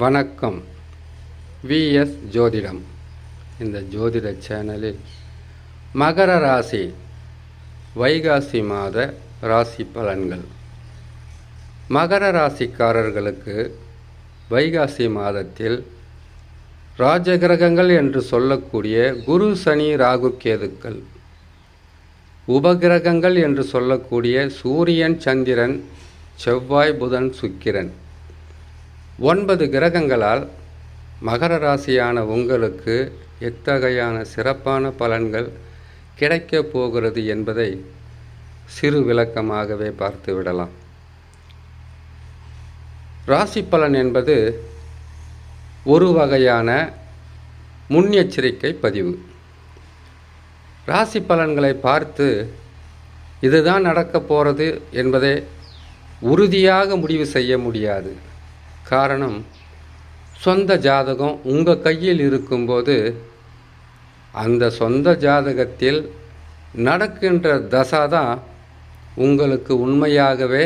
வணக்கம். விஎஸ் ஜோதிடம். இந்த ஜோதிட சேனலில் மகர ராசி வைகாசி மாத ராசி பலன்கள். மகர ராசிக்காரர்களுக்கு வைகாசி மாதத்தில் ராஜகிரகங்கள் என்று சொல்லக்கூடிய குரு, சனி, ராகு, கேதுக்கள், உபகிரகங்கள் என்று சொல்லக்கூடிய சூரியன், சந்திரன், செவ்வாய், புதன், சுக்கிரன், 9 கிரகங்களால் மகர ராசியான உங்களுக்கு எத்தகையான சிறப்பான பலன்கள் கிடைக்கப் போகிறது என்பதை சிறு விளக்கமாகவே பார்த்து விடலாம். ராசி பலன் என்பது ஒரு வகையான முன்னெச்சரிக்கை பதிவு. ராசி பலன்களை பார்த்து இதுதான் நடக்கப் போகிறது என்பதை உறுதியாக முடிவு செய்ய முடியாது. காரணம், சொந்த ஜாதகம் உங்கள் கையில் இருக்கும்போது அந்த சொந்த ஜாதகத்தில் நடக்கின்ற தசா தான் உங்களுக்கு உண்மையாகவே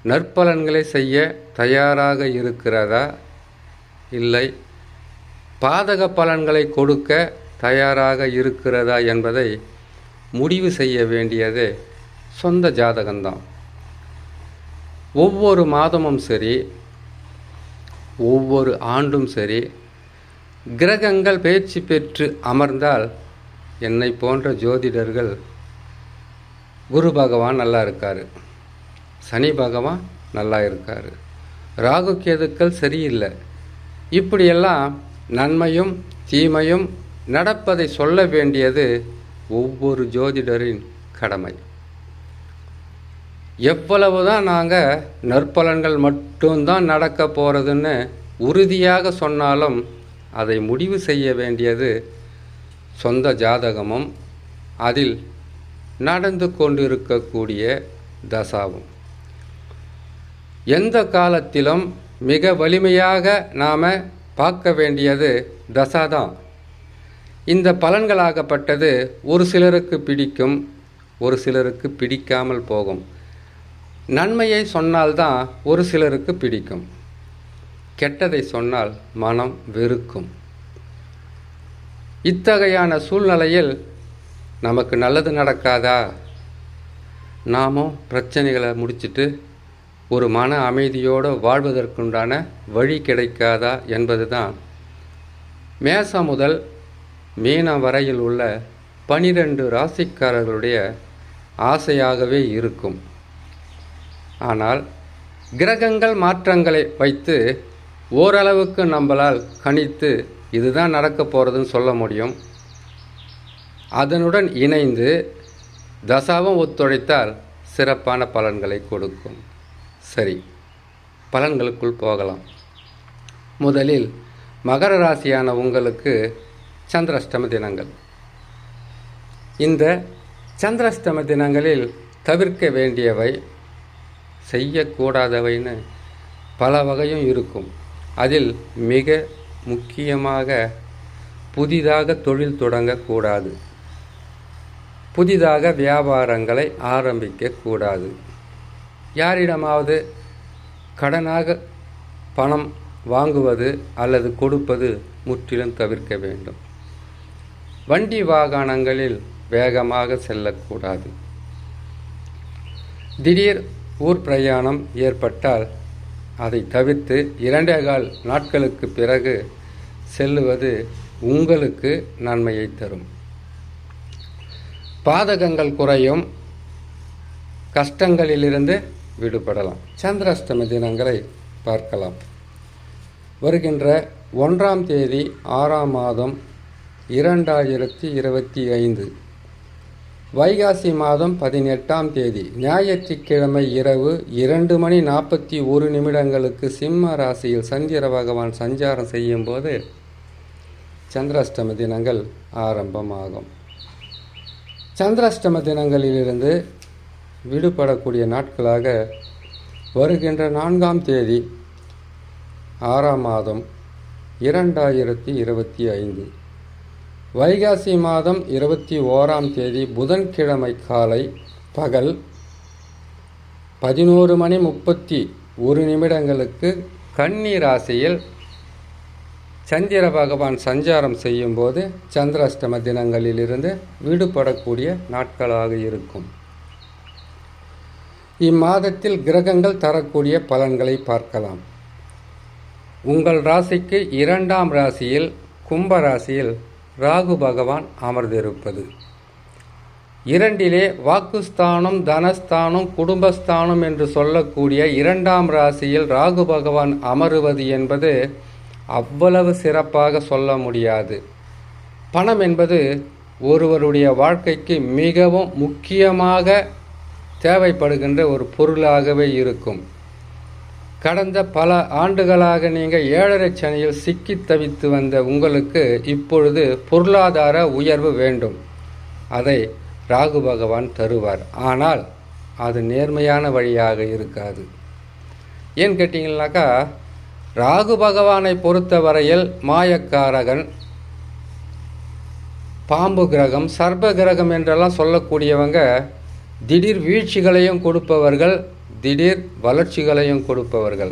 நற்பலன்களை செய்ய தயாராக இருக்கிறதா, இல்லை பாதக பலன்களை கொடுக்க தயாராக இருக்கிறதா என்பதை முடிவு செய்ய வேண்டியது சொந்த ஜாதகம்தான். ஒவ்வொரு மாதமும் சரி, ஒவ்வொரு ஆண்டும் சரி, கிரகங்கள் பயிற்சி பெற்று அமர்ந்தால் என்னை போன்ற ஜோதிடர்கள் குரு பகவான் நல்லா இருக்கார், சனி பகவான் நல்லா இருக்கார், ராகு கேதுக்கள் சரியில்லை, இப்படியெல்லாம் நன்மையும் தீமையும் நடப்பதை சொல்ல வேண்டியது ஒவ்வொரு ஜோதிடரின் கடமை. எவ்வளவுதான் நாங்கள் நற்பலன்கள் மட்டும்தான் நடக்க போகிறதுன்னு உறுதியாக சொன்னாலும் அதை முடிவு செய்ய வேண்டியது சொந்த ஜாதகமும் அதில் நடந்து கொண்டிருக்கக்கூடிய தசாவும். எந்த காலத்திலும் மிக வலிமையாக நாம் பார்க்க வேண்டியது தசாதான். இந்த பலன்களாகப்பட்டது ஒரு சிலருக்கு பிடிக்கும், ஒரு சிலருக்கு பிடிக்காமல் போகும். நன்மையை சொன்னால்தான் ஒரு சிலருக்கு பிடிக்கும், கெட்டதை சொன்னால் மனம் வெறுக்கும். இத்தகையான சூழ்நிலையில் நமக்கு நல்லது நடக்காதா, நாமும் பிரச்சனைகளை முடிச்சுட்டு ஒரு மன அமைதியோடு வாழ்வதற்குண்டான வழி கிடைக்காதா என்பது தான் மேசம் முதல் மீனம் வரையில் உள்ள 12 ராசிக்காரர்களுடைய ஆசையாகவே இருக்கும். ஆனால் கிரகங்கள் மாற்றங்களை வைத்து ஓரளவுக்கு நம்மளால் கணித்து இதுதான் நடக்க போகிறதுன்னு சொல்ல முடியும். அதனுடன் இணைந்து தசாவும் ஒத்துழைத்தால் சிறப்பான பலன்களை கொடுக்கும். சரி, பலன்களுக்குள் போகலாம். முதலில் மகர ராசியான உங்களுக்கு சந்திராஷ்டம தினங்கள். இந்த சந்திராஷ்டம தினங்களில் தவிர்க்க வேண்டியவை, செய்யக்கூடாதவைன்னு பல வகையும் இருக்கும். அதில் மிக முக்கியமாக புதிதாக தொழில் தொடங்கக்கூடாது, புதிதாக வியாபாரங்களை ஆரம்பிக்கக்கூடாது, யாரிடமாவது கடனாக பணம் வாங்குவது அல்லது கொடுப்பது முற்றிலும் தவிர்க்க வேண்டும். வண்டி வாகனங்களில் வேகமாக செல்லக்கூடாது. திடீர் ஊர் பிரயாணம் ஏற்பட்டால் அதை தவிர்த்து 2.25 நாட்களுக்கு பிறகு செல்லுவது உங்களுக்கு நன்மையை தரும். பாதகங்கள் குறையும், கஷ்டங்களிலிருந்து விடுபடலாம். சந்திராஷ்டம தினங்களை பார்க்கலாம். வருகின்ற 1ஆம் தேதி 6ஆம் மாதம் 2025, வைகாசி மாதம் 18ஆம் தேதி ஞாயிற்றுக்கிழமை இரவு 2:41 சிம்ம ராசியில் சந்திர பகவான் சஞ்சாரம் செய்யும் போது சந்திராஷ்டம தினங்கள் ஆரம்பமாகும். சந்திராஷ்டம தினங்களிலிருந்து விடுபடக்கூடிய நாட்களாக வருகின்ற 4ஆம் தேதி 6ஆம் மாதம் 2025, வைகாசி மாதம் 21ஆம் தேதி புதன்கிழமை காலை பகல் 11:31 கன்னி ராசியில் சந்திர பகவான் சஞ்சாரம் செய்யும்போது சந்திராஷ்டம தினங்களிலிருந்து விடுபடக்கூடிய நாட்களாக இருக்கும். இம்மாதத்தில் கிரகங்கள் தரக்கூடிய பலன்களை பார்க்கலாம். உங்கள் ராசிக்கு 2ஆம் ராசியில் கும்ப ராசியில் ராகு பகவான் அமர்ந்திருப்பது, 2லே வாக்குஸ்தானம், தனஸ்தானம், குடும்பஸ்தானம் என்று சொல்லக்கூடிய 2ஆம் ராசியில் ராகு பகவான் அமருவது என்பது அவ்வளவு சிறப்பாக சொல்ல முடியாது. பணம் என்பது ஒருவருடைய வாழ்க்கைக்கு மிகவும் முக்கியமாக தேவைப்படுகின்ற ஒரு பொருளாகவே இருக்கும். கடந்த பல ஆண்டுகளாக நீங்கள் 7.5 சனியில் சிக்கி தவித்து வந்த உங்களுக்கு இப்பொழுது பொருளாதார உயர்வு வேண்டும். அதை ராகு பகவான் தருவார். ஆனால் அது நேர்மையான வழியாக இருக்காது. ஏன்னு கேட்டிங்கனாக்கா, ராகு பகவானை பொறுத்த வரையில் மாயக்காரகன், பாம்பு கிரகம், சர்ப்ப கிரகம் என்றெல்லாம் சொல்லக்கூடியவங்க திடீர் வீழ்ச்சிகளையும் கொடுப்பவர்கள், திடீர் வளர்ச்சிகளையும் கொடுப்பவர்கள்.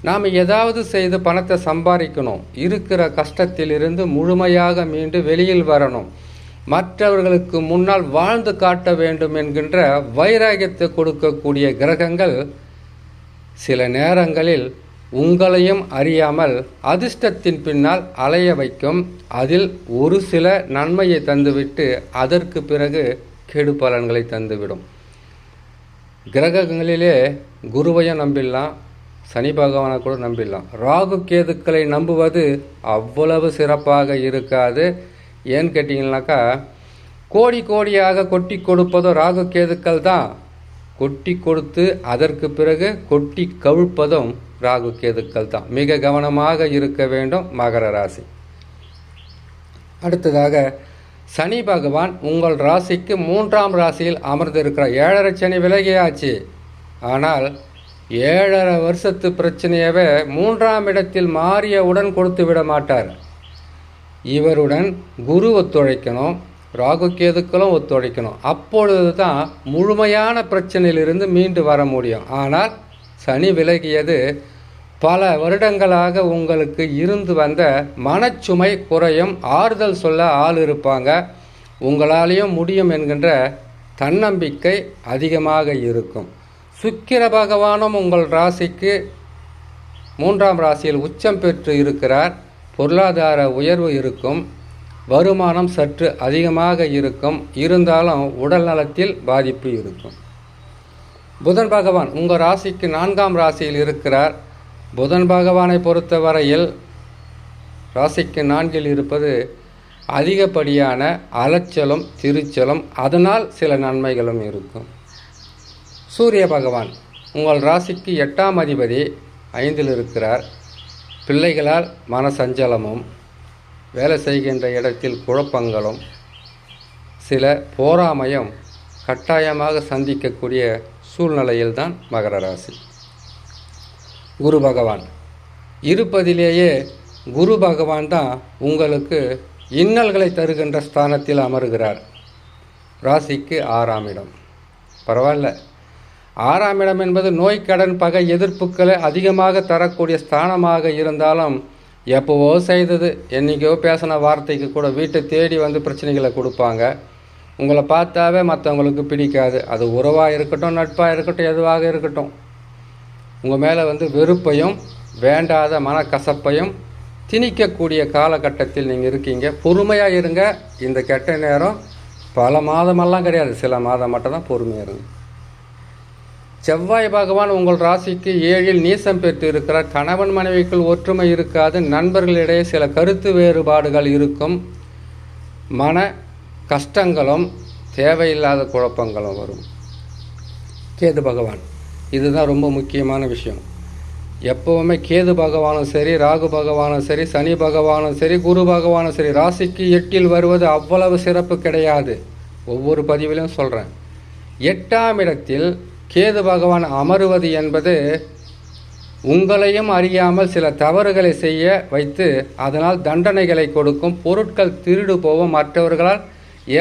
நாம் ஏதாவது செய்து பணத்தை சம்பாதிக்கணும், இருக்கிற கஷ்டத்திலிருந்து முழுமையாக மீண்டு வெளியில் வரணும், மற்றவர்களுக்கு முன்னால் வாழ்ந்து காட்ட வேண்டும் என்கின்ற வைராகியத்தை கொடுக்கக்கூடிய கிரகங்கள் சில நேரங்களில் உங்களையும் அறியாமல் அதிர்ஷ்டத்தின் பின்னால் அலைய வைக்கும். அதில் ஒரு சில நன்மையை தந்துவிட்டு அதற்கு பிறகு கெடு பலன்களை தந்துவிடும். கிரகங்களிலே குருவையும் நம்பிடலாம், சனி பகவானை கூட நம்பிடலாம். ராகு கேதுக்களை நம்புவது அவ்வளவு சிறப்பாக இருக்காது. ஏன்னு கேட்டிங்கனாக்கா, கோடி கோடியாக கொட்டி கொடுப்பதும் ராகு கேதுக்கள் தான். கொட்டி கொடுத்து அதற்கு பிறகு கொட்டி கவிழ்ப்பதும் ராகு கேதுக்கள் தான். மிக கவனமாக இருக்க வேண்டும் மகர ராசி. அடுத்ததாக சனி பகவான் உங்கள் ராசிக்கு 3ஆம் ராசியில் அமர்ந்திருக்கிறார். 7.5 சனி விலகியாச்சு. ஆனால் 7.5 வருஷத்து பிரச்சனையவே 3ஆம் இடத்தில் மாறியவுடன் கொடுத்து விட மாட்டார். இவருடன் குரு ஒத்துழைக்கணும், ராகு கேதுக்களும் ஒத்துழைக்கணும். அப்பொழுது தான் முழுமையான பிரச்சனையிலிருந்து மீண்டு வர முடியும். ஆனால் சனி விலகியது பல வருடங்களாக உங்களுக்கு இருந்து வந்த மனச்சுமை குறையும். ஆறுதல் சொல்ல ஆள் இருப்பாங்க. உங்களாலேயும் முடியும் என்கின்ற தன்னம்பிக்கை அதிகமாக இருக்கும். சுக்கிர பகவானும் உங்கள் ராசிக்கு 3ஆம் ராசியில் உச்சம் பெற்று இருக்கிறார். பொருளாதார உயர்வு இருக்கும், வருமானம் சற்று அதிகமாக இருக்கும். இருந்தாலும் உடல் நலத்தில் பாதிப்பு இருக்கும். புதன் பகவான் உங்கள் ராசிக்கு 4ஆம் ராசியில் இருக்கிறார். புதன் பகவானை பொறுத்தவரையில் ராசிக்கு 4இல் இருப்பது அதிகப்படியான அலைச்சலும் திருச்சலும், அதனால் சில நன்மைகளும் இருக்கும். சூரிய பகவான் உங்கள் ராசிக்கு 8ஆம் அதிபதி 5இல் இருக்கிறார். பிள்ளைகளால் மனசஞ்சலமும், வேலை செய்கின்ற இடத்தில் குழப்பங்களும், சில போராமையும் கட்டாயமாக சந்திக்கக்கூடிய சூழ்நிலையில்தான் மகர ராசி. குரு பகவான் இருப்பதிலேயே குரு பகவான் தான் உங்களுக்கு இன்னல்களை தருகின்ற ஸ்தானத்தில் அமருகிறார். ராசிக்கு 6ஆம் இடம். பரவாயில்ல, 6ஆம் இடம் என்பது நோய், கடன், பகை, எதிர்ப்புகளை அதிகமாக தரக்கூடிய ஸ்தானமாக இருந்தாலும், எப்போவோ செய்தது, என்றைக்கோ பேசின வார்த்தைக்கு கூட வீட்டை தேடி வந்து பிரச்சனைகளை கொடுப்பாங்க. உங்களை பார்த்தாவே மற்றவங்களுக்கு பிடிக்காது. அது உறவாக இருக்கட்டும், நட்பாக இருக்கட்டும், எதுவாக இருக்கட்டும், உங்கள் மேலே வந்து வெறுப்பையும் வேண்டாத மனக்கசப்பையும் திணிக்கக்கூடிய காலகட்டத்தில் நீங்கள் இருக்கீங்க. பொறுமையாக இருங்க. இந்த கெட்ட நேரம் பல மாதமெல்லாம் கிடையாது, சில மாதம் மட்டும்தான் பொறுமையாக இருங்க. செவ்வாய் பகவான் உங்கள் ராசிக்கு 7இல் நீசம் பெற்று இருக்கிறார். கணவன் மனைவிக்குள் ஒற்றுமை இருக்காது. நண்பர்களிடையே சில கருத்து வேறுபாடுகள் இருக்கும். மன கஷ்டங்களும் தேவையில்லாத குழப்பங்களும் வரும். கேது பகவான் இதுதான் ரொம்ப முக்கியமான விஷயம். எப்போவுமே கேது பகவானும் சரி, ராகு பகவானும் சரி, சனி பகவானும் சரி, குரு பகவானும் சரி, ராசிக்கு 8இல் வருவது அவ்வளவு சிறப்பு கிடையாது. ஒவ்வொரு பதிவிலும் சொல்கிறேன். 8ஆம் இடத்தில் கேது பகவான் அமருவது என்பது உங்களையும் அறியாமல் சில தவறுகளை செய்ய வைத்து அதனால் தண்டனைகளை கொடுக்கும். பொருட்கள் திருடு போவும், மற்றவர்களால்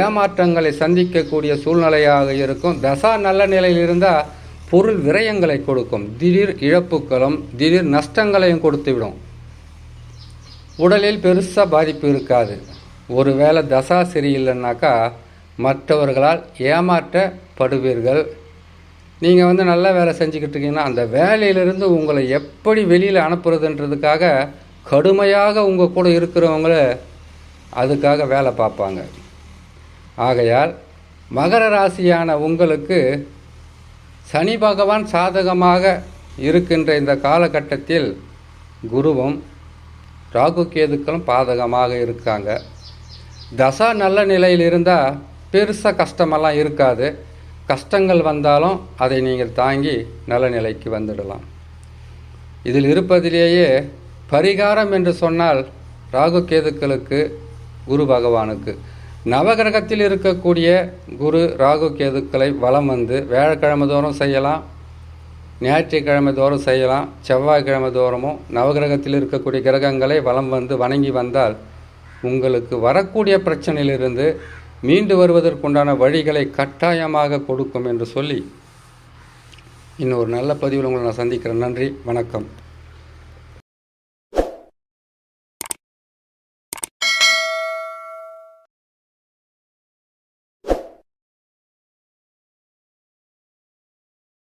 ஏமாற்றங்களை சந்திக்கக்கூடிய சூழ்நிலையாக இருக்கும். தசா நல்ல நிலையில் இருந்தால் பொருள் விரயங்களை கொடுக்கும். திடீர் இழப்புகளும் திடீர் நஷ்டங்களையும் கொடுத்துவிடும். உடலில் பெருசாக பாதிப்பு இருக்காது. ஒருவேளை தசா சரியில்லைன்னாக்கா மற்றவர்களால் ஏமாற்றப்படுவீர்கள். நீங்கள் நல்ல வேலை செஞ்சுக்கிட்டு இருக்கீங்கன்னா அந்த வேலையிலிருந்து உங்களை எப்படி வெளியில் அனுப்புறதுன்றதுக்காக கடுமையாக உங்கள் கூட இருக்கிறவங்கள அதுக்காக வேலை பார்ப்பாங்க. ஆகையால் மகர ராசியான உங்களுக்கு சனி பகவான் சாதகமாக இருக்கின்ற இந்த காலகட்டத்தில் குருவும் ராகு கேதுக்களும் பாதகமாக இருக்காங்க. தசா நல்ல நிலையில் இருந்தால் பெருசாக கஷ்டமெல்லாம் இருக்காது. கஷ்டங்கள் வந்தாலும் அதை நீங்கள் தாங்கி நல்ல நிலைக்கு வந்துடலாம். இதில் இருப்பதிலேயே பரிகாரம் என்று சொன்னால் ராகு கேதுக்களுக்கு குரு பகவானுக்கு நவகிரகத்தில் இருக்கக்கூடிய குரு ராகு கேதுக்களை வலம் வந்து வியாழக்கிழமை தோறும் செய்யலாம், ஞாயிற்றுக்கிழமை தோறும் செய்யலாம், செவ்வாய்க்கிழமை தோறுமும் நவகிரகத்தில் இருக்கக்கூடிய கிரகங்களை வலம் வந்து வணங்கி வந்தால் உங்களுக்கு வரக்கூடிய பிரச்சனையிலிருந்து மீண்டு வருவதற்குண்டான வழிகளை கட்டாயமாக கொடுக்கும் என்று சொல்லி இன்னொரு நல்ல பதிவில் உங்களை நான் சந்திக்கிறேன். நன்றி, வணக்கம்.